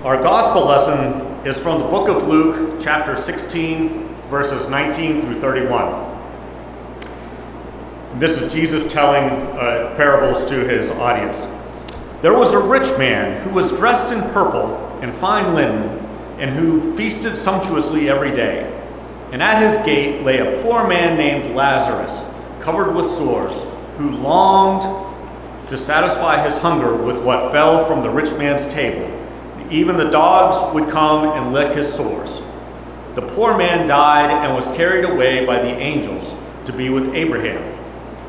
Our gospel lesson is from the book of Luke, chapter 16, verses 19 through 31. This is Jesus telling parables to his audience. There was a rich man who was dressed in purple and fine linen, and who feasted sumptuously every day. And at his gate lay a poor man named Lazarus, covered with sores, who longed to satisfy his hunger with what fell from the rich man's table. Even the dogs would come and lick his sores. The poor man died and was carried away by the angels to be with Abraham.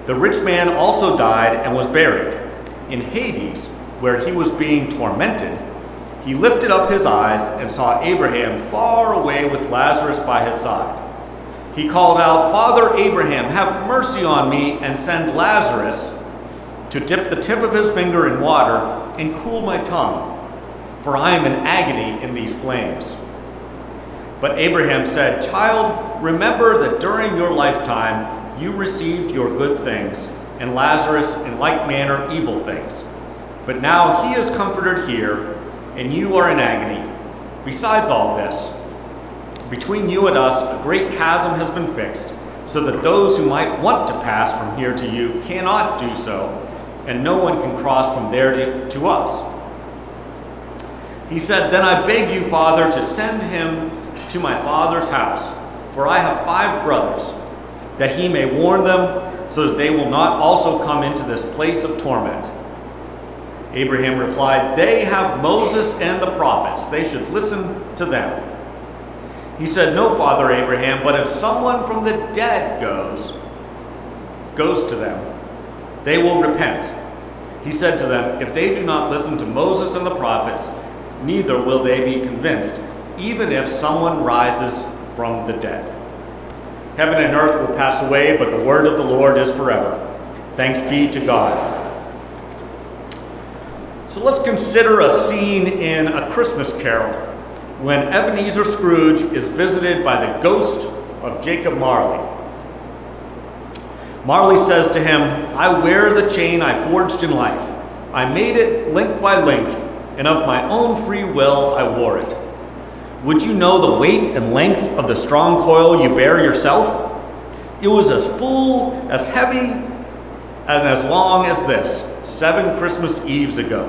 The rich man also died and was buried. In Hades, where he was being tormented, he lifted up his eyes and saw Abraham far away with Lazarus by his side. He called out, "Father Abraham, have mercy on me and send Lazarus to dip the tip of his finger in water and cool my tongue, for I am in agony in these flames." But Abraham said, "Child, remember that during your lifetime you received your good things, and Lazarus in like manner evil things. But now he is comforted here, and you are in agony. Besides all this, between you and us a great chasm has been fixed, so that those who might want to pass from here to you cannot do so, and no one can cross from there to us." He said, "Then I beg you, Father, to send him to my father's house, for I have 5 brothers, that he may warn them, so that they will not also come into this place of torment." Abraham replied, "They have Moses and the prophets. They should listen to them." He said, "No, Father Abraham, but if someone from the dead goes to them, they will repent." He said to them, "If they do not listen to Moses and the prophets, neither will they be convinced, even if someone rises from the dead." Heaven and earth will pass away, but the word of the Lord is forever. Thanks be to God. So let's consider a scene in A Christmas Carol when Ebenezer Scrooge is visited by the ghost of Jacob Marley. Marley says to him, "I wear the chain I forged in life. I made it link by link, and of my own free will I wore it. Would you know the weight and length of the strong coil you bear yourself? It was as full, as heavy, and as long as this, 7 Christmas Eves ago.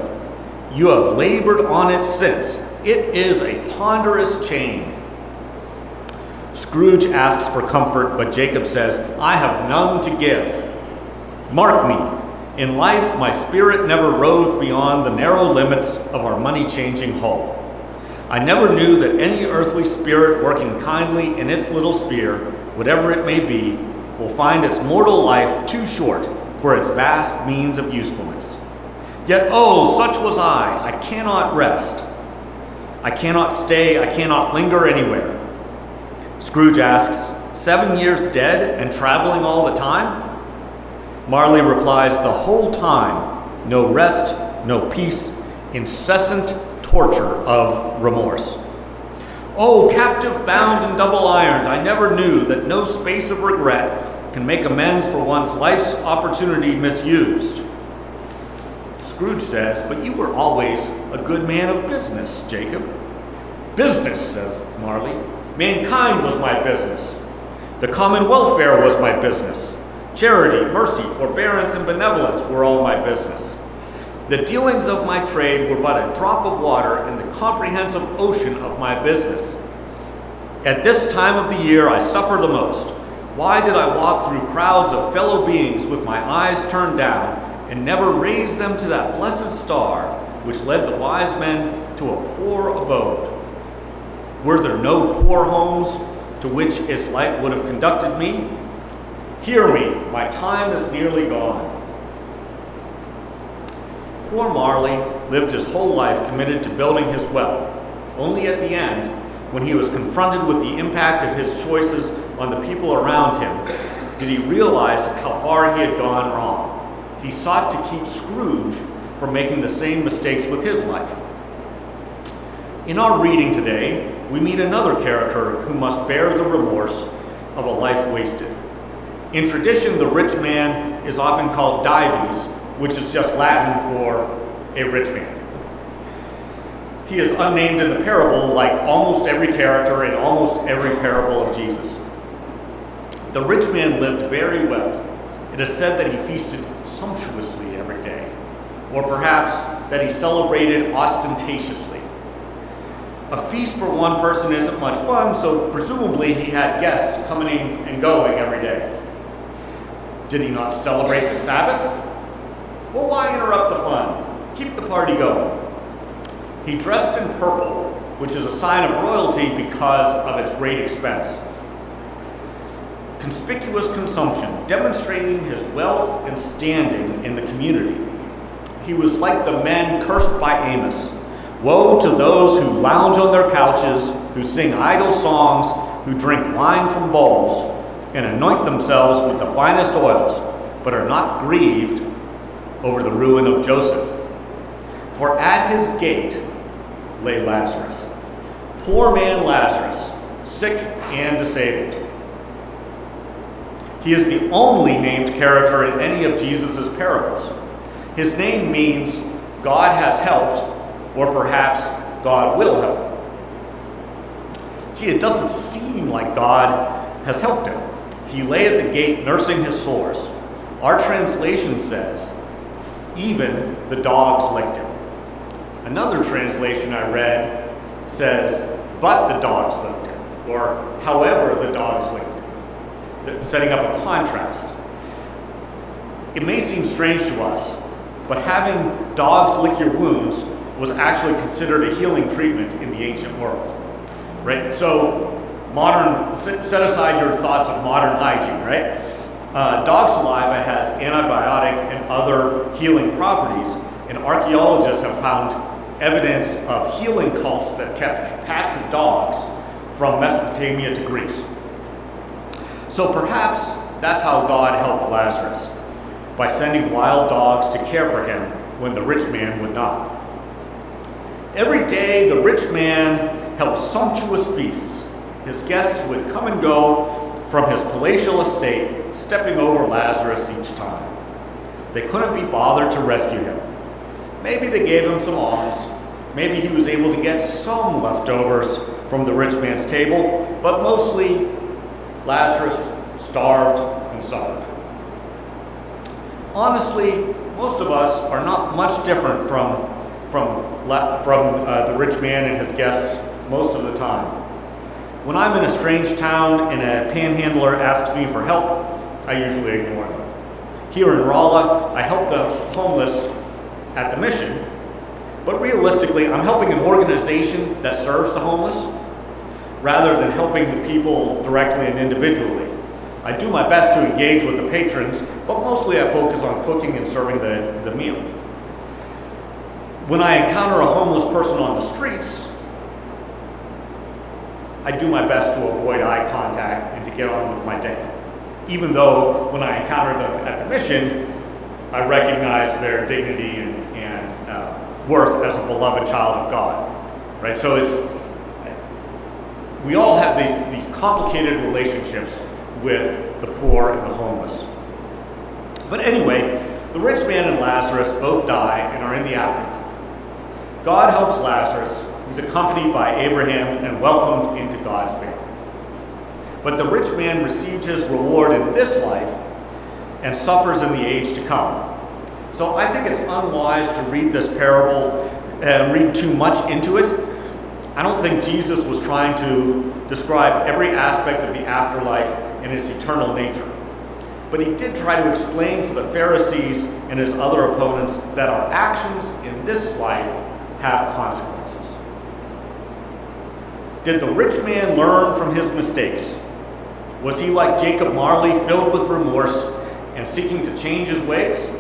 You have labored on it since. It is a ponderous chain." Scrooge asks for comfort, but Jacob says, "I have none to give. Mark me, in life my spirit never roved beyond the narrow limits of our money-changing hull. I never knew that any earthly spirit working kindly in its little sphere, whatever it may be, will find its mortal life too short for its vast means of usefulness. Yet, oh, such was I cannot rest. I cannot stay, I cannot linger anywhere." Scrooge asks, 7 years dead and traveling all the time?" Marley replies, "The whole time, no rest, no peace, incessant torture of remorse. Oh, captive bound and double-ironed, I never knew that no space of regret can make amends for one's life's opportunity misused." Scrooge says, "But you were always a good man of business, Jacob." "Business," says Marley. "Mankind was my business. The common welfare was my business. Charity, mercy, forbearance, and benevolence were all my business. The dealings of my trade were but a drop of water in the comprehensive ocean of my business. At this time of the year I suffer the most. Why did I walk through crowds of fellow beings with my eyes turned down and never raise them to that blessed star which led the wise men to a poor abode? Were there no poor homes to which its light would have conducted me? Hear me, my time is nearly gone." Poor Marley lived his whole life committed to building his wealth. Only at the end, when he was confronted with the impact of his choices on the people around him, did he realize how far he had gone wrong. He sought to keep Scrooge from making the same mistakes with his life. In our reading today, we meet another character who must bear the remorse of a life wasted. In tradition, the rich man is often called Dives, which is just Latin for a rich man. He is unnamed in the parable, like almost every character in almost every parable of Jesus. The rich man lived very well. It is said that he feasted sumptuously every day, or perhaps that he celebrated ostentatiously. A feast for one person isn't much fun, so presumably he had guests coming and going every day. Did he not celebrate the Sabbath? Well, why interrupt the fun? Keep the party going. He dressed in purple, which is a sign of royalty because of its great expense. Conspicuous consumption, demonstrating his wealth and standing in the community. He was like the men cursed by Amos. Woe to those who lounge on their couches, who sing idle songs, who drink wine from bowls, and anoint themselves with the finest oils, but are not grieved over the ruin of Joseph. For at his gate lay Lazarus, poor man Lazarus, sick and disabled. He is the only named character in any of Jesus' parables. His name means God has helped, or perhaps God will help. Gee, it doesn't seem like God has helped him. He lay at the gate nursing his sores. Our translation says, even the dogs licked him. Another translation I read says, but the dogs licked him, or however the dogs licked him, setting up a contrast. It may seem strange to us, but having dogs lick your wounds was actually considered a healing treatment in the ancient world, right? So set aside your thoughts of modern hygiene, right? Dog saliva has antibiotic and other healing properties, and archaeologists have found evidence of healing cults that kept packs of dogs from Mesopotamia to Greece. So perhaps that's how God helped Lazarus, by sending wild dogs to care for him when the rich man would not. Every day the rich man held sumptuous feasts. His guests would come and go from his palatial estate, stepping over Lazarus each time. They couldn't be bothered to rescue him. Maybe they gave him some alms. Maybe he was able to get some leftovers from the rich man's table, but mostly Lazarus starved and suffered. Honestly, most of us are not much different from the rich man and his guests most of the time. When I'm in a strange town and a panhandler asks me for help, I usually ignore them. Here in Rolla, I help the homeless at the mission, but realistically, I'm helping an organization that serves the homeless rather than helping the people directly and individually. I do my best to engage with the patrons, but mostly I focus on cooking and serving the meal. When I encounter a homeless person on the streets, I do my best to avoid eye contact and to get on with my day. Even though when I encounter them at the mission, I recognize their dignity and worth as a beloved child of God, right? So we all have these complicated relationships with the poor and the homeless. But anyway, the rich man and Lazarus both die and are in the afterlife. God helps Lazarus. He's accompanied by Abraham and welcomed into God's family. But the rich man receives his reward in this life and suffers in the age to come. So I think it's unwise to read this parable and read too much into it. I don't think Jesus was trying to describe every aspect of the afterlife and its eternal nature. But he did try to explain to the Pharisees and his other opponents that our actions in this life have consequences. Did the rich man learn from his mistakes? Was he like Jacob Marley, filled with remorse and seeking to change his ways?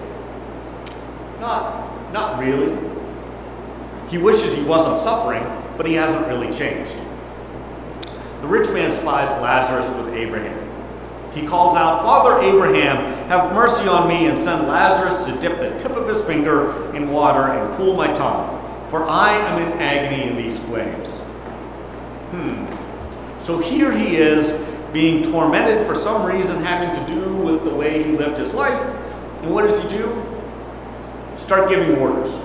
Not really. He wishes he wasn't suffering, but he hasn't really changed. The rich man spies Lazarus with Abraham. He calls out, "Father Abraham, have mercy on me and send Lazarus to dip the tip of his finger in water and cool my tongue, for I am in agony in these flames." So here he is being tormented for some reason having to do with the way he lived his life. And what does he do? Start giving orders.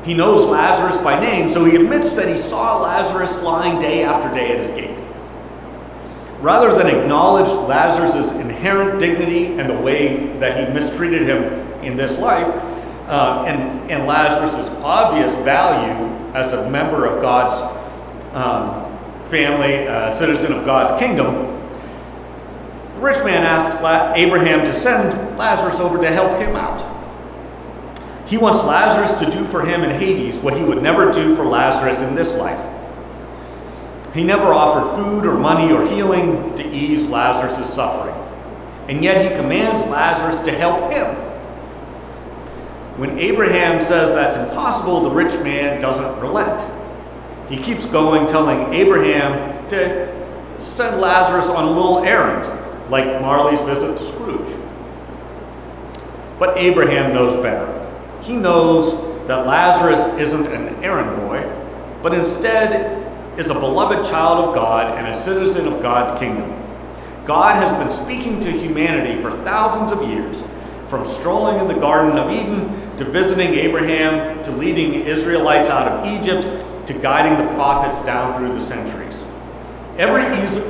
He knows Lazarus by name, so he admits that he saw Lazarus lying day after day at his gate. Rather than acknowledge Lazarus' inherent dignity and the way that he mistreated him in this life, and Lazarus' obvious value as a member of God's family, a citizen of God's kingdom, the rich man asks Abraham to send Lazarus over to help him out. He wants Lazarus to do for him in Hades what he would never do for Lazarus in this life. He never offered food or money or healing to ease Lazarus' suffering. And yet he commands Lazarus to help him. When Abraham says that's impossible, the rich man doesn't relent. He keeps going, telling Abraham to send Lazarus on a little errand, like Marley's visit to Scrooge. But Abraham knows better. He knows that Lazarus isn't an errand boy, but instead is a beloved child of God and a citizen of God's kingdom. God has been speaking to humanity for thousands of years, from strolling in the Garden of Eden, to visiting Abraham, to leading Israelites out of Egypt, to guiding the prophets down through the centuries. Every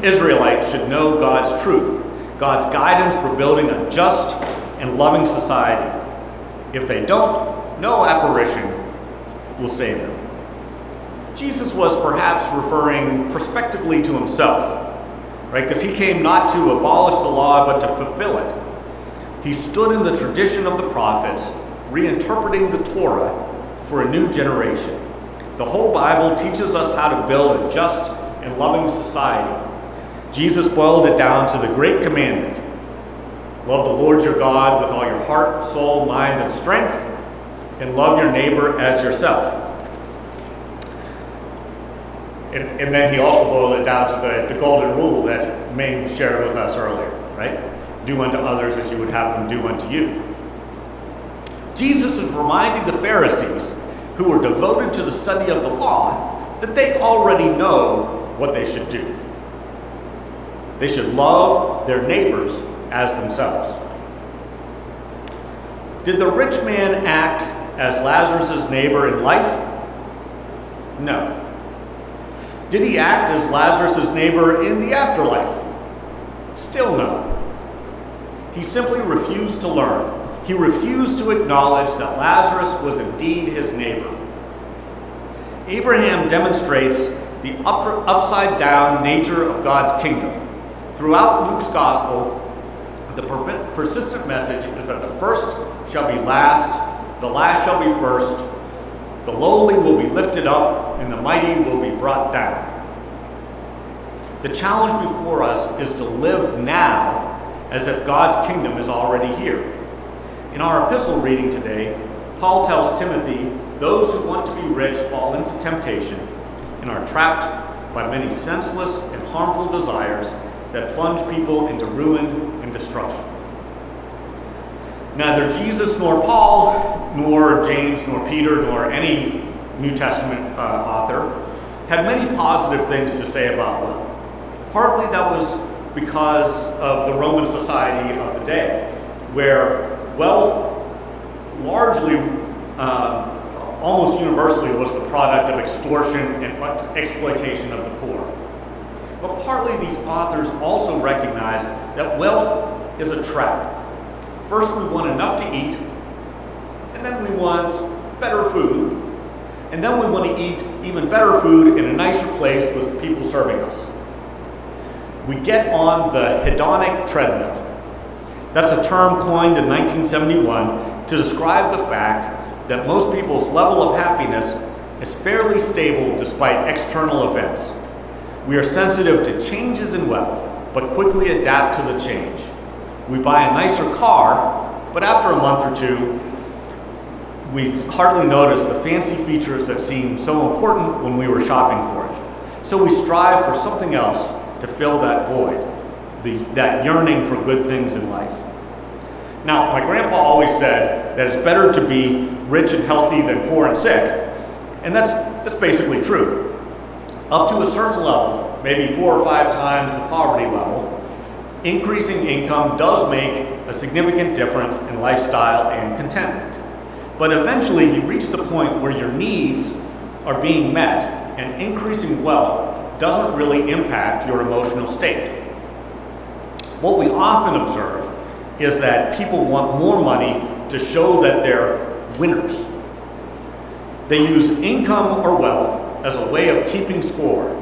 Israelite should know God's truth, God's guidance for building a just and loving society. If they don't, no apparition will save them. Jesus was perhaps referring prospectively to himself, right? Because he came not to abolish the law, but to fulfill it. He stood in the tradition of the prophets, reinterpreting the Torah for a new generation. The whole Bible teaches us how to build a just and loving society. Jesus boiled it down to the great commandment: love the Lord your God with all your heart, soul, mind, and strength, and love your neighbor as yourself. And then he also boiled it down to the golden rule that Maine shared with us earlier, right? Do unto others as you would have them do unto you. Jesus is reminding the Pharisees, who were devoted to the study of the law, that they already know what they should do. They should love their neighbors as themselves. Did the rich man act as Lazarus' neighbor in life? No. Did he act as Lazarus' neighbor in the afterlife? Still no. He simply refused to learn. He refused to acknowledge that Lazarus was indeed his neighbor. Abraham demonstrates the upside-down nature of God's kingdom. Throughout Luke's gospel, the persistent message is that the first shall be last, the last shall be first, the lowly will be lifted up, and the mighty will be brought down. The challenge before us is to live now as if God's kingdom is already here. In our epistle reading today, Paul tells Timothy, those who want to be rich fall into temptation and are trapped by many senseless and harmful desires that plunge people into ruin and destruction. Neither Jesus nor Paul, nor James, nor Peter, nor any New Testament author had many positive things to say about wealth. Partly that was because of the Roman society of the day, where wealth largely, almost universally, was the product of extortion and exploitation of the poor. But partly these authors also recognize that wealth is a trap. First we want enough to eat, and then we want better food, and then we want to eat even better food in a nicer place with people serving us. We get on the hedonic treadmill. That's a term coined in 1971 to describe the fact that most people's level of happiness is fairly stable despite external events. We are sensitive to changes in wealth, but quickly adapt to the change. We buy a nicer car, but after a month or two, we hardly notice the fancy features that seemed so important when we were shopping for it. So we strive for something else to fill that void, that yearning for good things in life. Now, my grandpa always said that it's better to be rich and healthy than poor and sick, and that's basically true. Up to a certain level, maybe 4 or 5 times the poverty level, increasing income does make a significant difference in lifestyle and contentment. But eventually you reach the point where your needs are being met and increasing wealth doesn't really impact your emotional state. What we often observe is that people want more money to show that they're winners. They use income or wealth as a way of keeping score.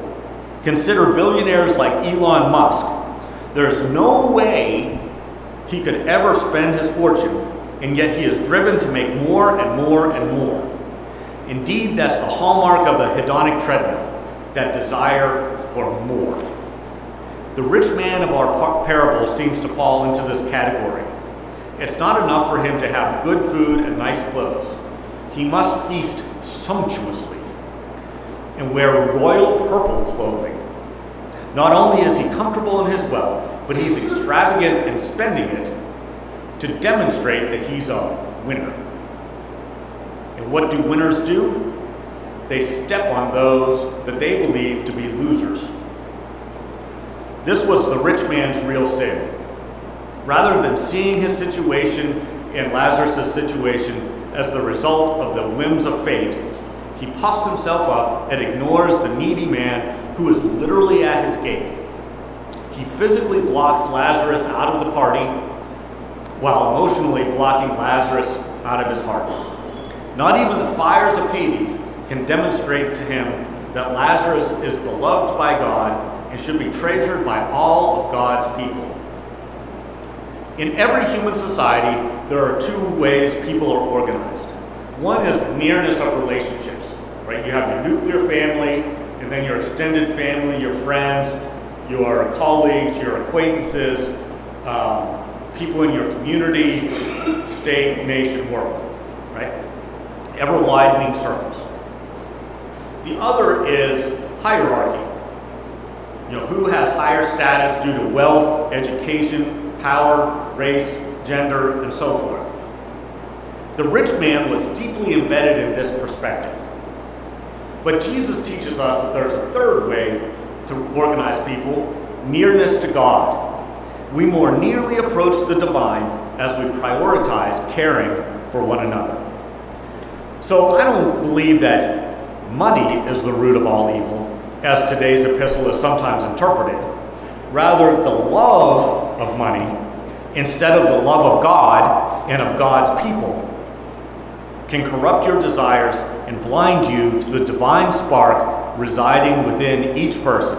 Consider billionaires like Elon Musk. There's no way he could ever spend his fortune, and yet he is driven to make more and more and more. Indeed, that's the hallmark of the hedonic treadmill, that desire for more. The rich man of our parable seems to fall into this category. It's not enough for him to have good food and nice clothes. He must feast sumptuously and wear royal purple clothing. Not only is he comfortable in his wealth, but he's extravagant in spending it to demonstrate that he's a winner. And what do winners do? They step on those that they believe to be losers. This was the rich man's real sin. Rather than seeing his situation and Lazarus' situation as the result of the whims of fate, he puffs himself up and ignores the needy man who is literally at his gate. He physically blocks Lazarus out of the party while emotionally blocking Lazarus out of his heart. Not even the fires of Hades can demonstrate to him that Lazarus is beloved by God and should be treasured by all of God's people. In every human society, there are two ways people are organized. One is nearness of relationships, right? You have your nuclear family, and then your extended family, your friends, your colleagues, your acquaintances, people in your community, state, nation, world, right? Ever widening circles. The other is hierarchy. Who has higher status due to wealth, education, power, race, gender, and so forth. The rich man was deeply embedded in this perspective. But Jesus teaches us that there's a third way to organize people, nearness to God. We more nearly approach the divine as we prioritize caring for one another. So I don't believe that money is the root of all evil, as today's epistle is sometimes interpreted. Rather, the love of money, instead of the love of God and of God's people, can corrupt your desires and blind you to the divine spark residing within each person,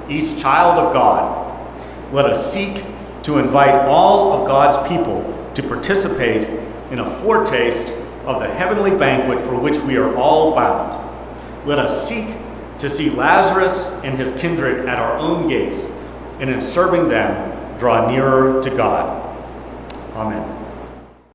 each child of God. Let us seek to invite all of God's people to participate in a foretaste of the heavenly banquet for which we are all bound. Let us seek to see Lazarus and his kindred at our own gates, and in serving them, draw nearer to God. Amen.